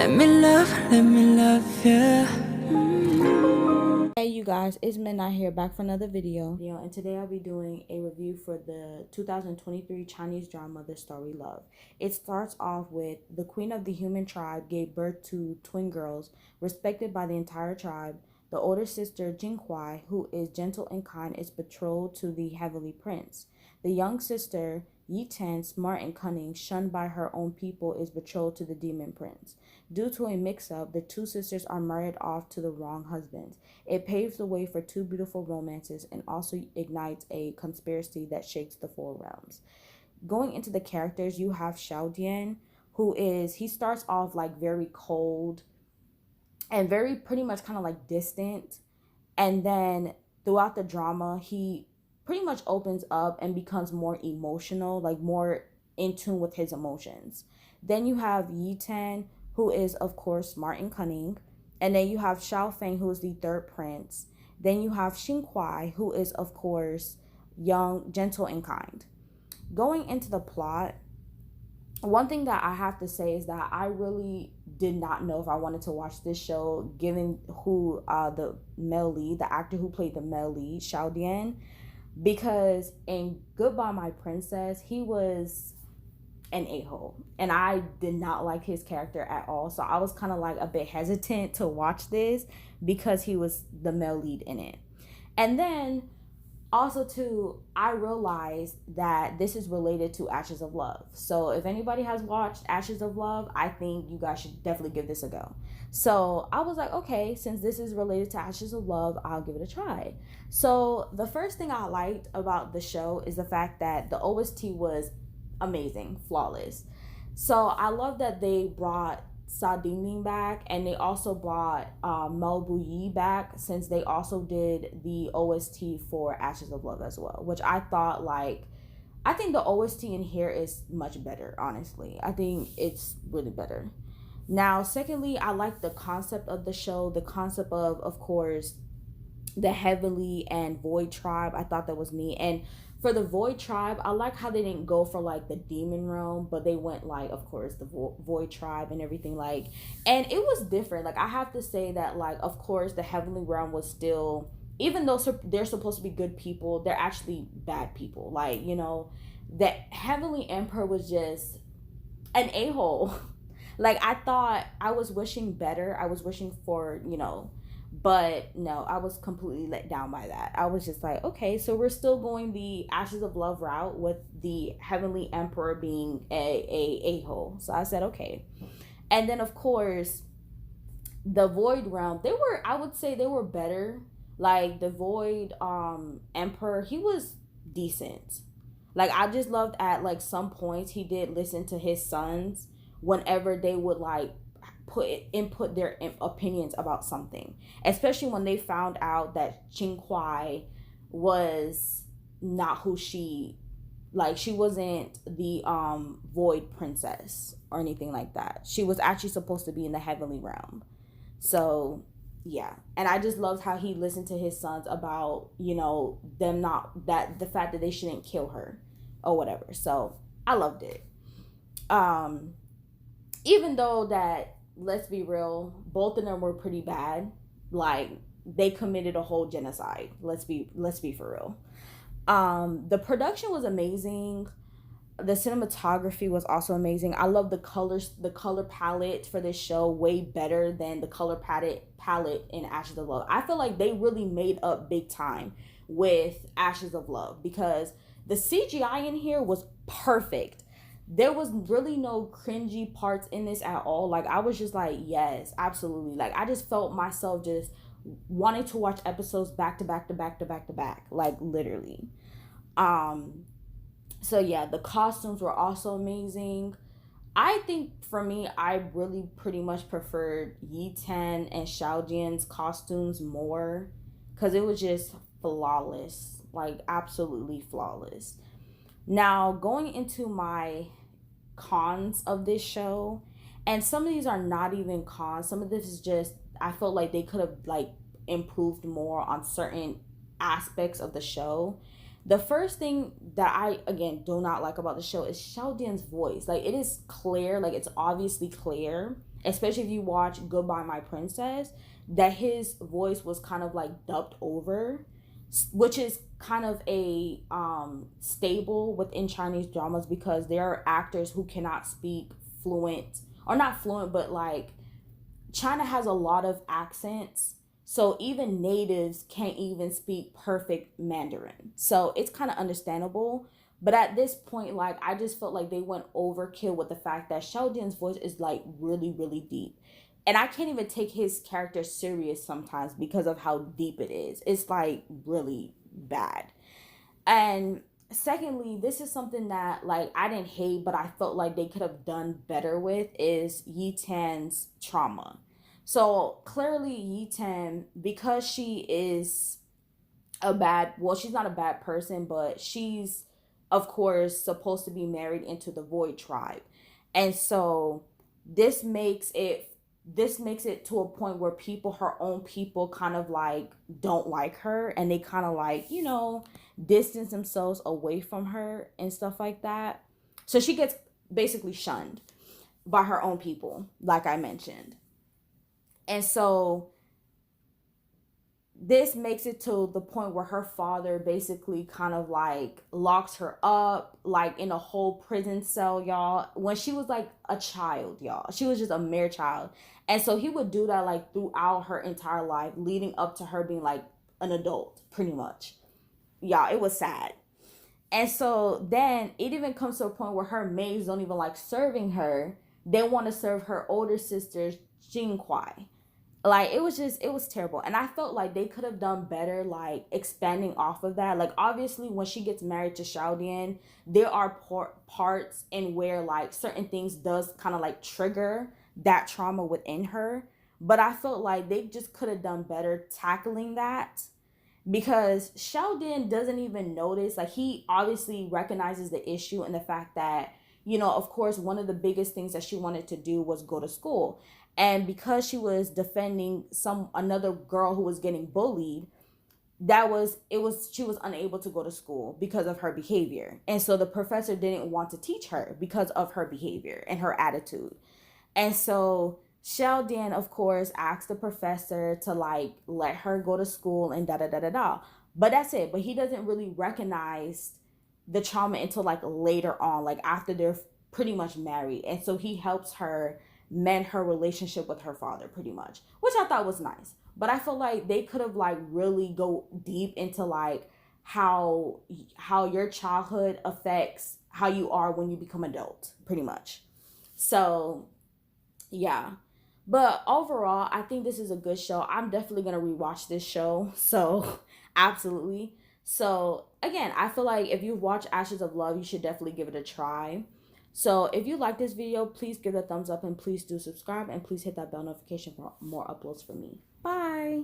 let me love you. Hey you guys, it's Midnight here, back for another video. And today I'll be doing a review for the 2023 Chinese drama, The Starry Love. It starts off with the queen of the human tribe gave birth to twin girls, respected by the entire tribe. The older sister, Qing Kui, who is gentle and kind, is betrothed to the heavenly prince. The young sister, Yi, smart and cunning, shunned by her own people, is betrothed to the demon prince. Due to a mix-up, the two sisters are married off to the wrong husbands. It paves the way for two beautiful romances and also ignites a conspiracy that shakes the four realms. Going into the characters, you have Xiaodian, he starts off like very cold and very pretty much kind of like distant. And then throughout the drama, he pretty much opens up and becomes more emotional, like more in tune with his emotions. Then you have Yi, who is of course smart and cunning. And then you have Xiaofeng, who is the third prince. Then you have Qing Kui, who is of course young, gentle, and kind. Going into the plot, one thing that I have to say is that I really did not know if I wanted to watch this show, given who the male lead, the actor who played the male lead, Xiaodian, because in Goodbye My Princess, he was an a-hole, and I did not like his character at all. So I was kind of like a bit hesitant to watch this because he was the male lead in it. And then also too, I realized that this is related to Ashes of Love. So if anybody has watched Ashes of Love, I think you guys should definitely give this a go. So I was like, okay, since this is related to Ashes of Love, I'll give it a try. So the first thing I liked about the show is the fact that the OST was amazing, flawless. So I love that they brought Sa Ding back, and they also brought Mel Yi back, since they also did the OST for Ashes of Love as well, which I thought, like, I think the OST in here is much better, honestly. I think it's really better. Now, secondly, I like the concept of the show, the concept of course, the Heavenly and Void tribe. I thought that was neat. And for the Void tribe, I like how they didn't go for like the demon realm, but they went like, of course, the Void tribe and everything, like, and it was different. Like, I have to say that, like, of course, the Heavenly realm was still, even though they're supposed to be good people, they're actually bad people. Like, you know, the Heavenly Emperor was just an a-hole. Like, I thought I was wishing better. I was wishing for, you know, but no, I was completely let down by that. I was just like, okay, so we're still going the Ashes of Love route with the Heavenly Emperor being a-hole. So I said, okay. And then, of course, the Void realm, I would say they were better. Like, the Void Emperor, he was decent. Like, I just loved at like some points he did listen to his sons whenever they would like input their opinions about something, especially when they found out that Qing Kui was not who she wasn't the Void princess or anything like that. She was actually supposed to be in the Heavenly realm. So yeah, and I just loved how he listened to his sons about, you know, them not, that the fact that they shouldn't kill her or whatever. So I loved it. Even though that, let's be real, both of them were pretty bad. Like, they committed a whole genocide. Let's be for real. The production was amazing. The cinematography was also amazing. I love the colors, the color palette for this show way better than the color palette in Ashes of Love. I feel like they really made up big time with Ashes of Love, because the CGI in here was perfect. There was really no cringy parts in this at all. Like, I was just like, yes, absolutely. Like, I just felt myself just wanting to watch episodes back to back to back to back to back, like, literally. So yeah, the costumes were also amazing. I think for me, I really pretty much preferred Yi and Xiaojian's costumes more, because it was just flawless, like absolutely flawless. Now, going into my cons of this show, and some of these are not even cons, some of this is just, I felt like they could have like improved more on certain aspects of the show. The first thing that I, again, do not like about the show is Xiaodian's voice. Like, it is clear, like, it's obviously clear, especially if you watch Goodbye My Princess, that his voice was kind of like dubbed over, which is kind of a stable within Chinese dramas, because there are actors who cannot speak fluent, or not fluent, but like, China has a lot of accents, so even natives can't even speak perfect Mandarin. So it's kind of understandable. But at this point, like, I just felt like they went overkill with the fact that Xiaodian's voice is like really, really deep. And I can't even take his character serious sometimes because of how deep it is. It's like really bad. And secondly, this is something that like I didn't hate, but I felt like they could have done better with, is Yi Tan's trauma. So clearly Yi Tan, because she is she's not a bad person, but she's of course supposed to be married into the Void tribe. And so this makes it this makes it to a point where her own people kind of like don't like her, and they kind of like, distance themselves away from her and stuff like that. So she gets basically shunned by her own people, like I mentioned. And so this makes it to the point where her father basically kind of like locks her up like in a whole prison cell, y'all, when she was like a child, y'all. She was just a mere child. And so he would do that like throughout her entire life, leading up to her being like an adult, pretty much. Y'all, it was sad. And so then it even comes to a point where her maids don't even like serving her. They want to serve her older sister, Qing Kui. Like, it was terrible. And I felt like they could have done better, like, expanding off of that. Like, obviously, when she gets married to Xiaodian, there are parts in where, like, certain things does kind of, like, trigger that trauma within her. But I felt like they just could have done better tackling that, because Xiaodian doesn't even notice. Like, he obviously recognizes the issue and the fact that, of course, one of the biggest things that she wanted to do was go to school. And because she was defending another girl who was getting bullied, she was unable to go to school because of her behavior. And so the professor didn't want to teach her because of her behavior and her attitude. And so Xiaodian, of course, asked the professor to like let her go to school and da da da da da. But that's it. But he doesn't really recognize the trauma until like later on, like after they're pretty much married. And so he helps her mend her relationship with her father, pretty much, which I thought was nice. But I feel like they could have like really go deep into like how your childhood affects how you are when you become adult, pretty much. So yeah. But overall, I think this is a good show. I'm definitely going to rewatch this show. So, absolutely. So, again, I feel like if you watch Ashes of Love, you should definitely give it a try. So, if you like this video, please give it a thumbs up and please do subscribe and please hit that bell notification for more uploads from me. Bye.